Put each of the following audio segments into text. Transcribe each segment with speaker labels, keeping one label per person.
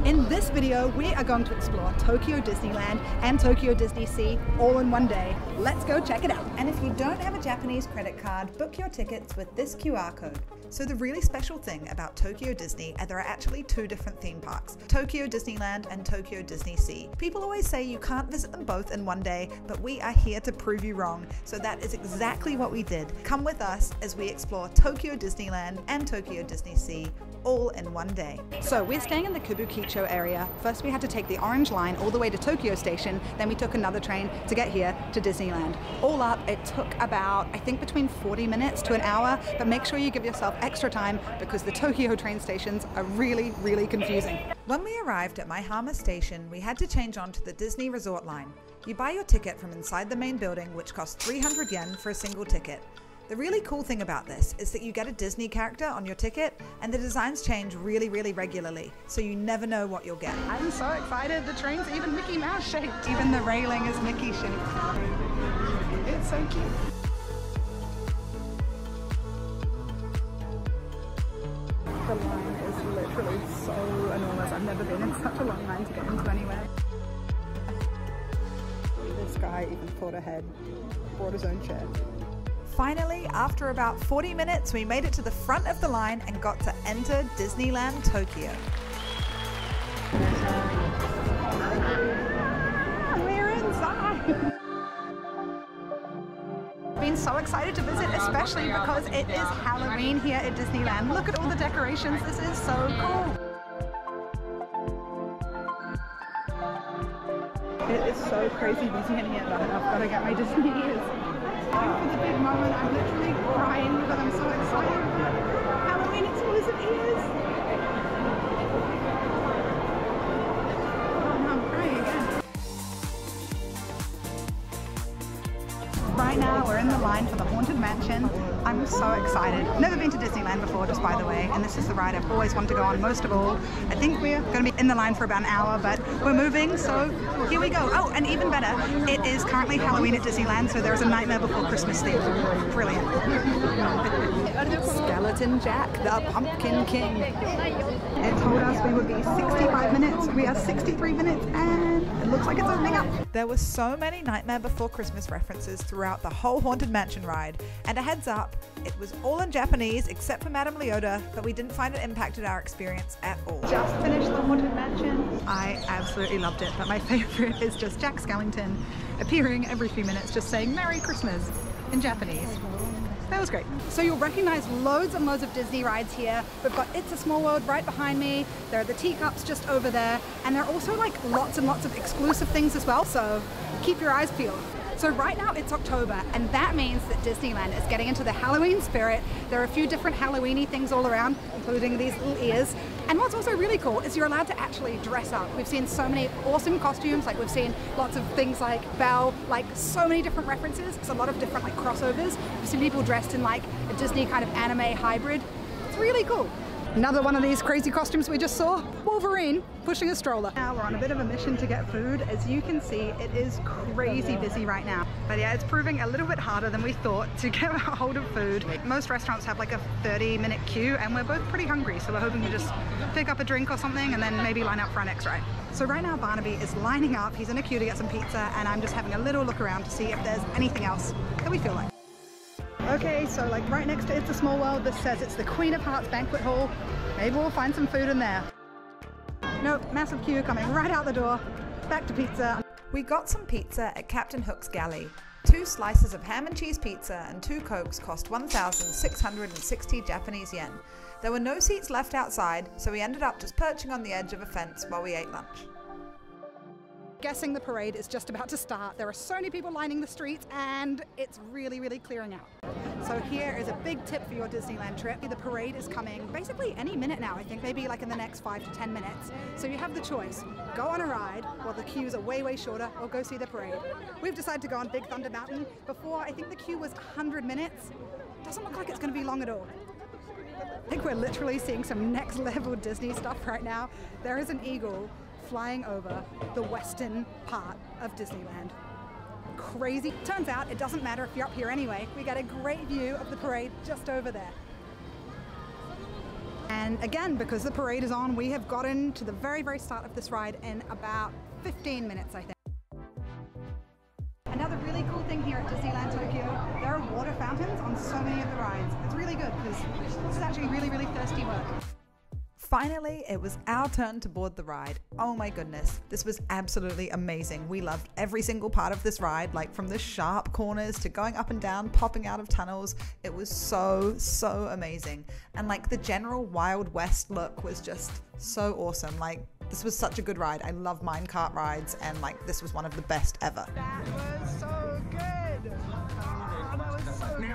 Speaker 1: In this video, we are going to explore Tokyo Disneyland and Tokyo DisneySea all in one day. Let's go check it out.
Speaker 2: And if you don't have a Japanese credit card, book your tickets with this QR code. So the really special thing about Tokyo Disney is there are actually two different theme parks, Tokyo Disneyland and Tokyo DisneySea. People always say you can't visit them both in one day, but we are here to prove you wrong. So that is exactly what we did. Come with us as we explore Tokyo Disneyland and Tokyo DisneySea all in one day.
Speaker 1: So we're staying in the Kabukicho area. First we had to take the orange line all the way to Tokyo Station, then we took another train to get here to Disneyland. All up, it took about, I think, between 40 minutes to an hour, but make sure you give yourself extra time because the Tokyo train stations are really, really confusing.
Speaker 2: When we arrived at Maihama Station, we had to change on to the Disney Resort line. You buy your ticket from inside the main building, which costs 300 yen for a single ticket. The really cool thing about this is that you get a Disney character on your ticket and the designs change really regularly, so you never know what you'll get.
Speaker 1: I'm so excited, the train's even Mickey Mouse shaped. Even the railing is Mickey shaped. It's so cute. The line is literally so enormous. I've never been in such a long line to get into anywhere. This guy even thought ahead, brought his own chair.
Speaker 2: Finally, after about 40 minutes, we made it to the front of the line and got to enter Disneyland Tokyo.
Speaker 1: We're inside! Been so excited to visit, especially because it is Halloween here at Disneyland. Look at all the decorations, this is so cool! It is so crazy busy in here that I've got to get my Disney ears. For the big moment, I'm literally crying because I'm so excited. Halloween exclusive ears! Oh no, I'm crying again. Right now we're in the line for the Haunted Mansion. I'm so excited. Never been to Disneyland before, just by the way, and this is the ride I've always wanted to go on most of all. I think we're going to be in the line for about an hour, but we're moving, so here we go. Oh, and even better, it is currently Halloween at Disneyland, so there is a Nightmare Before Christmas theme. Brilliant. Skeleton Jack, the Pumpkin King. It told us we would be 65 minutes. We are 63 minutes, and it looks like it's opening up.
Speaker 2: There were so many Nightmare Before Christmas references throughout the whole Haunted Mansion ride, and a heads up, it was all in Japanese except for Madame Leota, but we didn't find it impacted our experience at all.
Speaker 1: Just finished the Haunted Mansion. I absolutely loved it, but my favorite is just Jack Skellington appearing every few minutes just saying Merry Christmas in Japanese. That was great. So you'll recognize loads and loads of Disney rides here. We've got It's a Small World right behind me. There are the teacups just over there. And there are also like lots and lots of exclusive things as well. So keep your eyes peeled. So right now it's October, and that means that Disneyland is getting into the Halloween spirit. There are a few different Halloween-y things all around, including these little ears. And what's also really cool is you're allowed to actually dress up. We've seen so many awesome costumes, like we've seen lots of things like Belle, like so many different references. It's a lot of different like crossovers. We've seen people dressed in like a Disney kind of anime hybrid. It's really cool. Another one of these crazy costumes we just saw, Wolverine pushing a stroller. Now we're on a bit of a mission to get food. As you can see, it is crazy busy right now. But yeah, it's proving a little bit harder than we thought to get a hold of food. Most restaurants have like a 30-minute queue, and we're both pretty hungry, so we're hoping to just pick up a drink or something and then maybe line up for our next ride. So right now Barnaby is lining up, he's in a queue to get some pizza, and I'm just having a little look around to see if there's anything else that we feel like. Okay, so like right next to It's a Small World, this says it's the Queen of Hearts Banquet Hall. Maybe we'll find some food in there. Nope, massive queue coming right out the door. Back to pizza.
Speaker 2: We got some pizza at Captain Hook's Galley. 2 slices of ham and cheese pizza and 2 Cokes cost 1,660 Japanese yen. There were no seats left outside, so we ended up just perching on the edge of a fence while we ate lunch.
Speaker 1: Guessing the parade is just about to start. There are so many people lining the streets, and it's really clearing out. So here is a big tip for your Disneyland trip. The parade is coming basically any minute now. I think maybe like in the next 5 to 10 minutes. So you have the choice. Go on a ride while the queues are way shorter, or go see the parade. We've decided to go on Big Thunder Mountain. Before, I think the queue was 100 minutes. Doesn't look like it's going to be long at all. I think we're literally seeing some next level Disney stuff right now. There is an eagle flying over the western part of Disneyland. Crazy. Turns out it doesn't matter if you're up here anyway. We get a great view of the parade just over there. And again, because the parade is on, we have gotten to the very, very start of this ride in about 15 minutes, I think. Another really cool thing here at Disneyland Tokyo, there are water fountains on so many of the rides. It's really good because this is actually really, really thirsty work.
Speaker 2: Finally, it was our turn to board the ride. Oh my goodness, this was absolutely amazing. We loved every single part of this ride, like from the sharp corners to going up and down, popping out of tunnels. It was so amazing. And like the general Wild West look was just so awesome. Like this was such a good ride. I love minecart rides and like this was one of the best ever.
Speaker 1: That was so good. Oh, that was so good.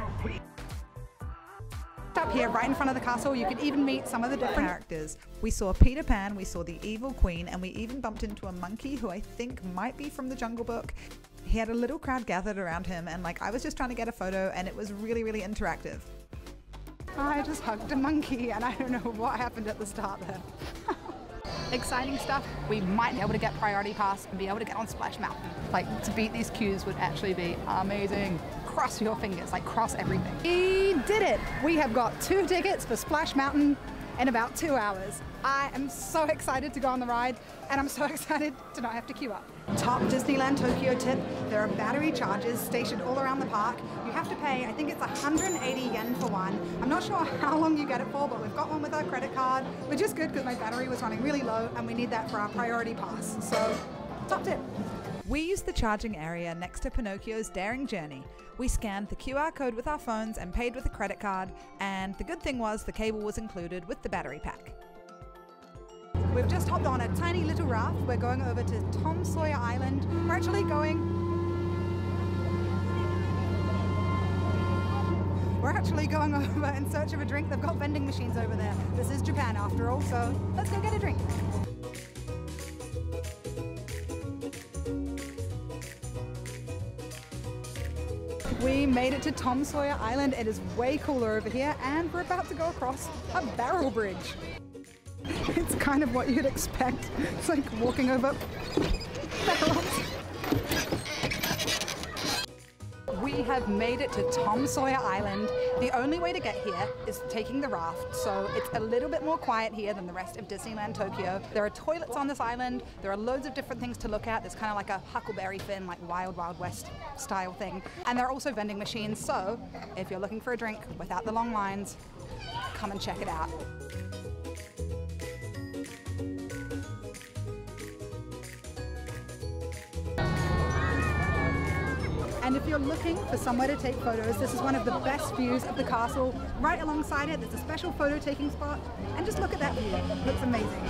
Speaker 1: Up here right in front of the castle, you can even meet some of the different
Speaker 2: characters. We saw Peter Pan, we saw the Evil Queen, and we even bumped into a monkey who I think might be from the Jungle Book. He had a little crowd gathered around him and like I was just trying to get a photo and it was really, really interactive.
Speaker 1: I just hugged a monkey and I don't know what happened at the start there. Exciting stuff. We might be able to get priority pass and be able to get on Splash Mountain. Like to beat these queues would actually be amazing. Cross your fingers, like cross everything. We did it! We have got 2 tickets for Splash Mountain in about 2 hours. I am so excited to go on the ride and I'm so excited to not have to queue up. Top Disneyland Tokyo tip, there are battery chargers stationed all around the park. You have to pay, I think it's 180 yen for one. I'm not sure how long you get it for, but we've got one with our credit card, which is good because my battery was running really low and we need that for our priority pass. So, top tip.
Speaker 2: We used the charging area next to Pinocchio's Daring Journey. We scanned the QR code with our phones and paid with a credit card, and the good thing was the cable was included with the battery pack.
Speaker 1: We've just hopped on a tiny little raft. We're going over to Tom Sawyer Island. We're actually going over in search of a drink. They've got vending machines over there. This is Japan after all, so let's go get a drink. We made it to Tom Sawyer Island. It is way cooler over here and we're about to go across a barrel bridge. It's kind of what you'd expect. It's like walking over barrels. We have made it to Tom Sawyer Island. The only way to get here is taking the raft, so it's a little bit more quiet here than the rest of Disneyland Tokyo. There are toilets on this island, there are loads of different things to look at. There's kind of like a Huckleberry Finn, like Wild West style thing. And there are also vending machines, so if you're looking for a drink without the long lines, come and check it out. And if you're looking for somewhere to take photos, this is one of the best views of the castle. Right alongside it, there's a special photo taking spot. And just look at that view, it looks amazing.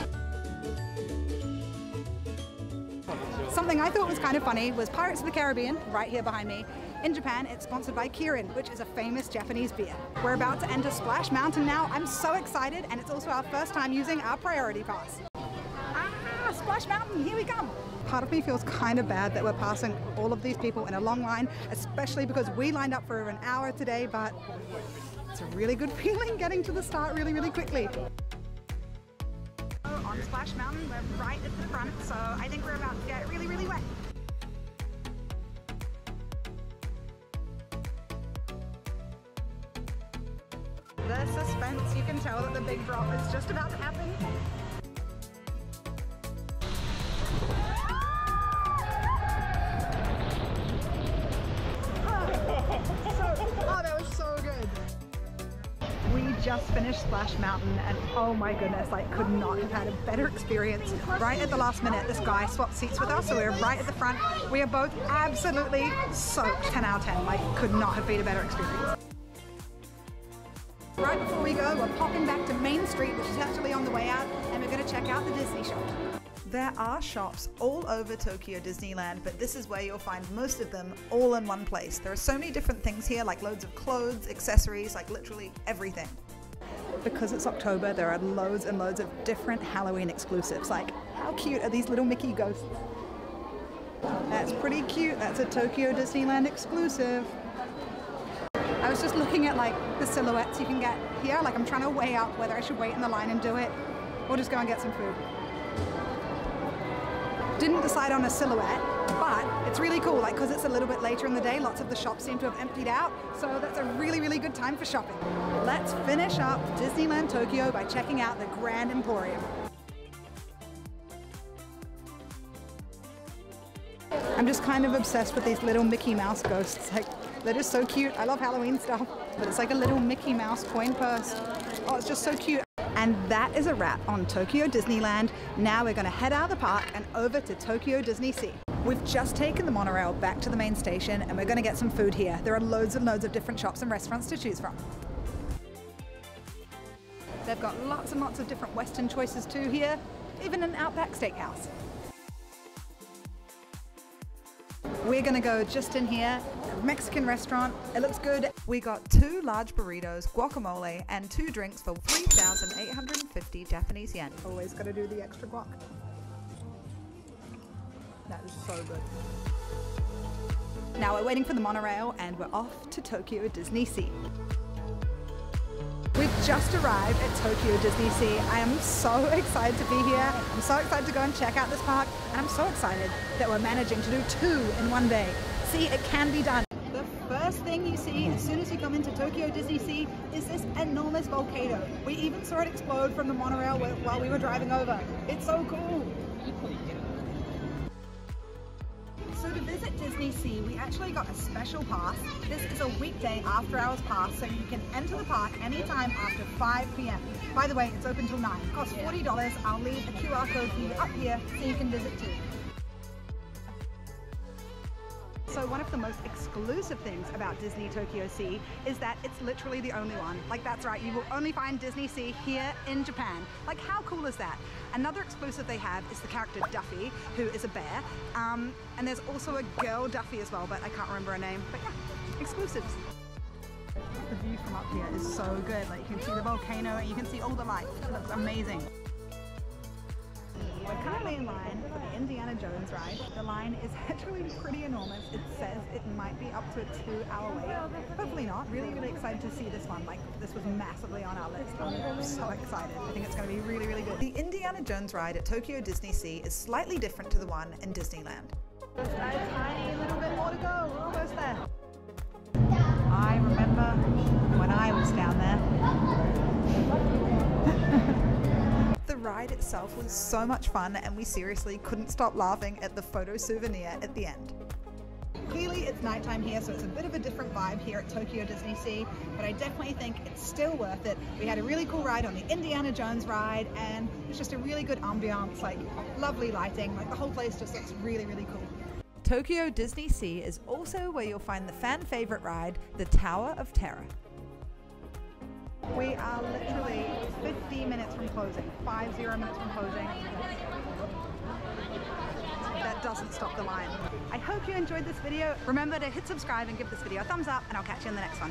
Speaker 1: Something I thought was kind of funny was Pirates of the Caribbean, right here behind me. In Japan, it's sponsored by Kirin, which is a famous Japanese beer. We're about to enter Splash Mountain now. I'm so excited, and it's also our first time using our priority pass. Ah, Splash Mountain, here we come. Part of me feels kind of bad that we're passing all of these people in a long line, especially because we lined up for over an hour today, but it's a really good feeling getting to the start really, really quickly. On Splash Mountain, we're right at the front, so I think we're about to get really, really wet. The suspense, you can tell that the big drop is just about to happen. Oh, that was so good. We just finished Splash Mountain and oh my goodness, like could not have had a better experience. Right at the last minute, this guy swapped seats with us, so we were right at the front. We are both absolutely soaked, 10 out of 10, like could not have been a better experience. Right before we go, we're popping back to Main Street, which is actually on the way out, and we're going to check out the Disney shop.
Speaker 2: There are shops all over Tokyo Disneyland, but this is where you'll find most of them all in one place. There are so many different things here, like loads of clothes, accessories, like literally everything.
Speaker 1: Because it's October, there are loads and loads of different Halloween exclusives. Like, how cute are these little Mickey ghosts? That's pretty cute. That's a Tokyo Disneyland exclusive. I was just looking at like the silhouettes you can get here. Like I'm trying to weigh up whether I should wait in the line and do it or just go and get some food. Didn't decide on a silhouette, But it's really cool, like, because it's a little bit later in the day, lots of the shops seem to have emptied out, so that's a really, really good time for shopping. Let's finish up Disneyland Tokyo by checking out the Grand Emporium. I'm just kind of obsessed with these little Mickey Mouse ghosts. Like, they're just so cute. I love Halloween stuff, but it's like a little Mickey Mouse coin purse. Oh, it's just so cute. And that is a wrap on Tokyo Disneyland. Now we're going to head out of the park and over to Tokyo DisneySea. We've just taken the monorail back to the main station and we're going to get some food here. There are loads and loads of different shops and restaurants to choose from. They've got lots and lots of different Western choices too here, even an Outback Steakhouse. We're gonna go just in here, a Mexican restaurant. It looks good.
Speaker 2: We got 2 large burritos, guacamole, and 2 drinks for 3,850 Japanese yen.
Speaker 1: Always gotta do the extra guac. That is so good. Now we're waiting for the monorail and we're off to Tokyo DisneySea. We've just arrived at Tokyo DisneySea. I am so excited to be here. I'm so excited to go and check out this park, and I'm so excited that we're managing to do 2 in one day. See, it can be done. The first thing you see as soon as you come into Tokyo DisneySea is this enormous volcano. We even saw it explode from the monorail while we were driving over. It's so cool. So to visit DisneySea, we actually got a special pass. This is a weekday after hours pass, so you can enter the park anytime after 5 p.m. By the way, it's open till 9. It costs $40. I'll leave a QR code for you up here so you can visit too. So one of the most exclusive things about Disney Tokyo Sea is that it's literally the only one. Like, that's right, you will only find DisneySea here in Japan. Like, how cool is that? Another exclusive they have is the character Duffy, who is a bear. And there's also a girl Duffy as well, but I can't remember her name. But yeah, exclusives. The view from up here is so good. Like, you can see the volcano and you can see all the lights. It looks amazing. We're currently in line for the Indiana Jones ride. The line is actually pretty enormous. It says it might be up to a 2-hour wait. Hopefully not. Really, really excited to see this one. Like, this was massively on our list. I'm so excited. I think it's going to be really, really good.
Speaker 2: The Indiana Jones ride at Tokyo DisneySea is slightly different to the one in Disneyland.
Speaker 1: Just a tiny little bit more to go. We're almost there. I remember when I was down there.
Speaker 2: The ride itself was so much fun and we seriously couldn't stop laughing at the photo souvenir at the end.
Speaker 1: Clearly it's nighttime here, so it's a bit of a different vibe here at Tokyo DisneySea, but I definitely think it's still worth it. We had a really cool ride on the Indiana Jones ride and it's just a really good ambiance, like lovely lighting, like the whole place just looks really, really cool.
Speaker 2: Tokyo DisneySea is also where you'll find the fan favorite ride, the Tower of Terror.
Speaker 1: We are literally 50 minutes from closing, 50 minutes from closing. That doesn't stop the line. I hope you enjoyed this video. Remember to hit subscribe and give this video a thumbs up, and I'll catch you in the next one.